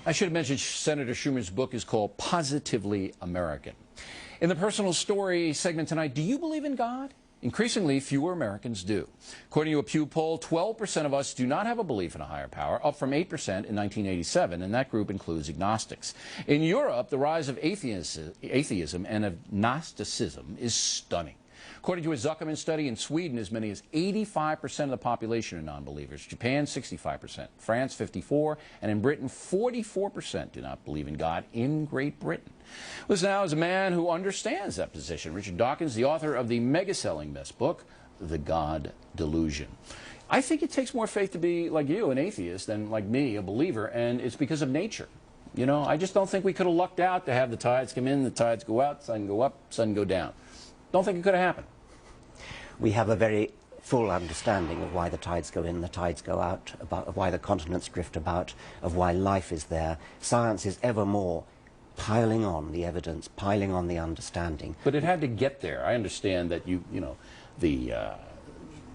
I should have mentioned Senator Schumer's book is called Positively American. In the personal story segment tonight, do you believe in God? Increasingly, fewer Americans do. According to a Pew poll, 12% of us do not have a belief in a higher power, up from 8% in 1987, and that group includes agnostics. In Europe, the rise of atheism and of Gnosticism is stunning. According to a Zuckerman study, in Sweden, as many as 85% of the population are non-believers. Japan, 65%. France, 54%. And in Britain, 44% do not believe in God in Great Britain. Listen now is a man who understands that position. Richard Dawkins, the author of the mega-selling best book, The God Delusion. I think it takes more faith to be like you, an atheist, than like me, a believer, and it's because of nature. You know, I just don't think we could have lucked out to have the tides come in, the tides go out, sun go up, sun go down. Don't think it could have happened. We have a very full understanding of why the tides go in, the tides go out, of why the continents drift about, of why life is there. Science is ever more piling on the evidence, piling on the understanding. But it had to get there. I understand that you know, the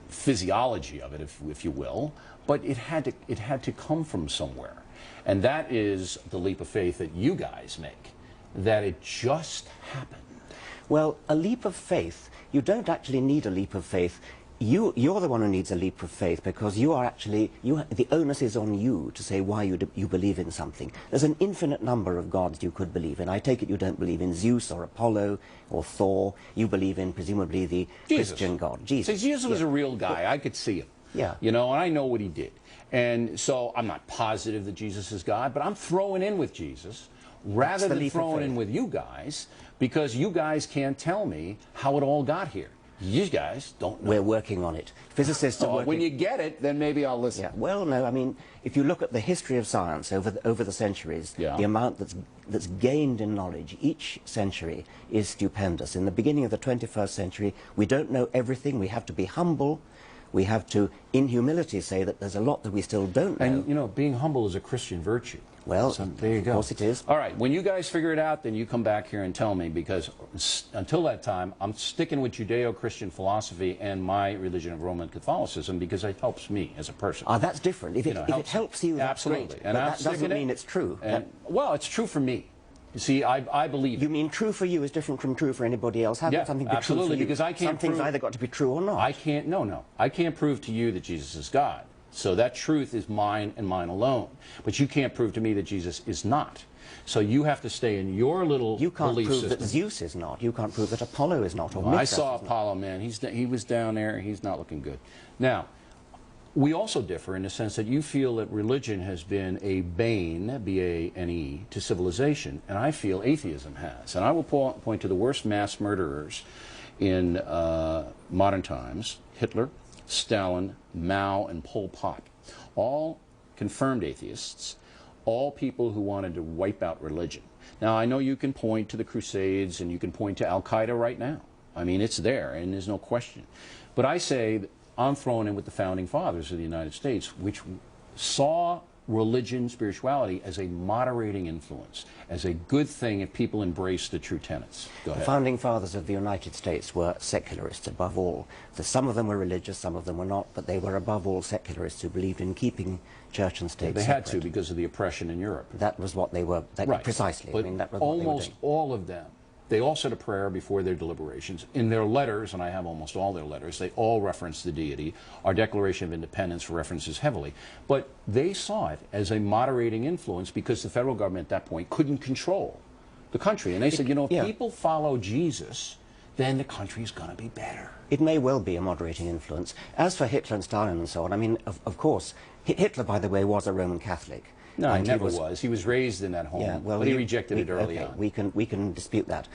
physiology of it, if you will, but it had to come from somewhere. And that is the leap of faith that you guys make, that it just happened. Well, a leap of faith, you don't actually need a leap of faith. You're the one who needs a leap of faith because you are actually, the onus is on you to say why you believe in something. There's an infinite number of gods you could believe in. I take it you don't believe in Zeus or Apollo or Thor. You believe in, presumably, the Christian God, Jesus. See, Jesus was a real guy. I could see him. Yeah. You know, and I know what he did. And so I'm not positive that Jesus is God, but I'm throwing in with Jesus rather than throwing in with you guys, because you guys can't tell me how it all got here. You guys don't know. We're working on it. Physicists are working. When you get it, then maybe I'll listen. Yeah. Well, no, I mean, if you look at the history of science over the centuries, the amount that's gained in knowledge each century is stupendous. In the beginning of the 21st century, we don't know everything. We have to be humble. We have to, in humility, say that there's a lot that we still don't know. And, you know, being humble is a Christian virtue. Well, so, there you go. Of course it is. All right, when you guys figure it out, then you come back here and tell me, because until that time, I'm sticking with Judeo-Christian philosophy and my religion of Roman Catholicism because it helps me as a person. Ah, that's different. If it helps you, that's absolutely. Great. And but that doesn't mean it's true. Well, it's true for me. You see, I believe. You mean true for you is different from true for anybody else? How can something be absolutely, true for you? because I can't Something's either got to be true or not. I can't, no. I can't prove to you that Jesus is God. So that truth is mine and mine alone. But you can't prove to me that Jesus is not. So you have to stay in your little You can't belief prove system. that Zeus is not. You can't prove that Apollo is not. Or Well, I saw Apollo, man. He was down there. He's not looking good. Now, we also differ in the sense that you feel that religion has been a bane, B-A-N-E, to civilization, and I feel atheism has. And I will point to the worst mass murderers in modern times: Hitler, Stalin, Mao, and Pol Pot. All confirmed atheists, all people who wanted to wipe out religion. Now, I know you can point to the Crusades and you can point to Al-Qaeda right now. I mean, it's there, and there's no question. But I say that I'm throwing in with the founding fathers of the United States, which saw religion, spirituality, as a moderating influence, as a good thing if people embrace the true tenets. Go ahead. The founding fathers of the United States were secularists above all. Some of them were religious, some of them were not, but they were above all secularists who believed in keeping church and state They separate. had to because of the oppression in Europe. That was what they were, right. Precisely. But I mean, that was almost all of them, they all said a prayer before their deliberations. In their letters, and I have almost all their letters, they all reference the deity. Our Declaration of Independence references heavily. But they saw it as a moderating influence because the federal government at that point couldn't control the country. And they said, you know, if people follow Jesus, then the country is going to be better. It may well be a moderating influence. As for Hitler and Stalin and so on, I mean, of course, Hitler, by the way, was a Roman Catholic. No, he never was. He was raised in that home, yeah, well, but he rejected it early on. We can dispute that.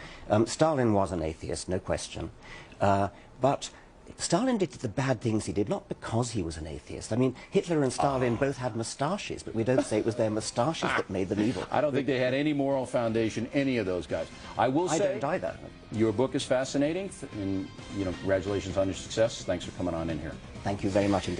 Stalin was an atheist, no question. But Stalin did the bad things he did, not because he was an atheist. I mean, Hitler and Stalin both had moustaches, but we don't say it was their moustaches that made them evil. I don't think they had any moral foundation, any of those guys. I will say, I don't either. Your book is fascinating, and, you know, congratulations on your success. Thanks for coming on in here. Thank you very much indeed.